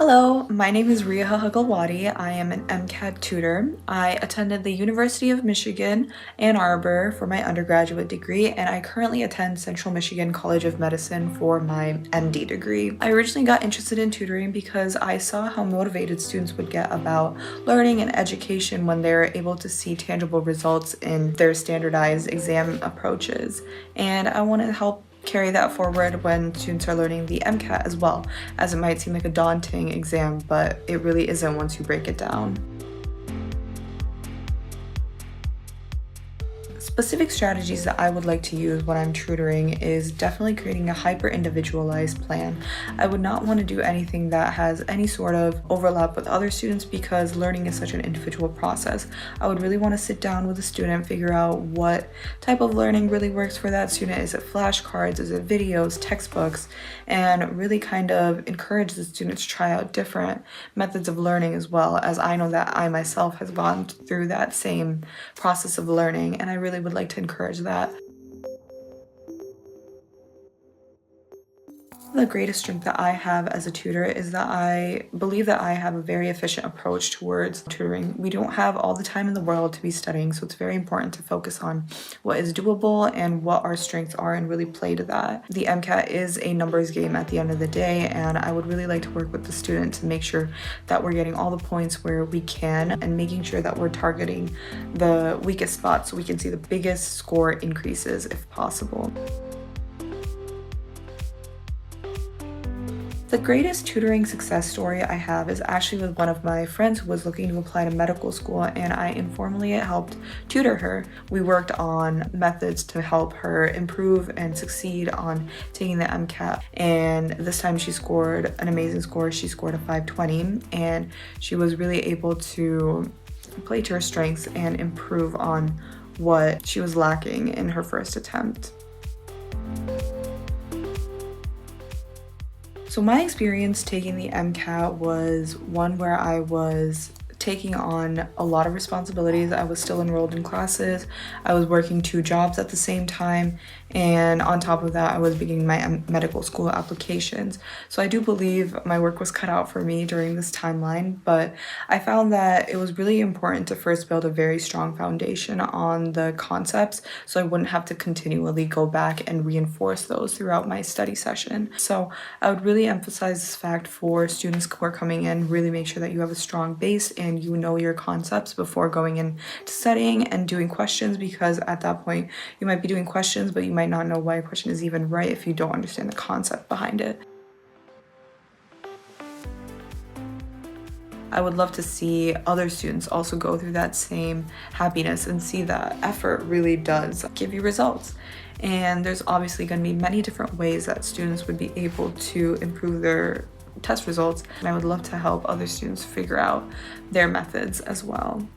Hello, my name is Riha Hagalwadi. I am an MCAT tutor. I attended the University of Michigan, Ann Arbor for my undergraduate degree, and I currently attend Central Michigan College of Medicine for my MD degree. I originally got interested in tutoring because I saw how motivated students would get about learning and education when they're able to see tangible results in their standardized exam approaches. And I want to help carry that forward when students are learning the MCAT as well, as it might seem like a daunting exam, but it really isn't once you break it down. Specific strategies that I would like to use when I'm tutoring is definitely creating a hyper-individualized plan. I would not want to do anything that has any sort of overlap with other students because learning is such an individual process. I would really want to sit down with a student, figure out what type of learning really works for that student. Is it flashcards? Is it videos, textbooks? And really kind of encourage the student to try out different methods of learning as well, as I know that I myself has gone through that same process of learning, and I really would like to encourage that. The greatest strength that I have as a tutor is that I believe that I have a very efficient approach towards tutoring. We don't have all the time in the world to be studying, so it's very important to focus on what is doable and what our strengths are and really play to that. The MCAT is a numbers game at the end of the day, and I would really like to work with the student to make sure that we're getting all the points where we can and making sure that we're targeting the weakest spots so we can see the biggest score increases if possible. The greatest tutoring success story I have is actually with one of my friends who was looking to apply to medical school, and I informally helped tutor her. We worked on methods to help her improve and succeed on taking the MCAT, and this time she scored an amazing score. She scored a 520, and she was really able to play to her strengths and improve on what she was lacking in her first attempt. So my experience taking the MCAT was one where I was taking on a lot of responsibilities. I was still enrolled in classes. I was working 2 jobs at the same time. And on top of that, I was beginning my medical school applications. So I do believe my work was cut out for me during this timeline, but I found that it was really important to first build a very strong foundation on the concepts so I wouldn't have to continually go back and reinforce those throughout my study session. So I would really emphasize this fact for students who are coming in, really make sure that you have a strong base and you know your concepts before going into studying and doing questions, because at that point you might be doing questions but you might not know why a question is even right if you don't understand the concept behind it. I would love to see other students also go through that same happiness and see that effort really does give you results. And there's obviously going to be many different ways that students would be able to improve their test results, and I would love to help other students figure out their methods as well.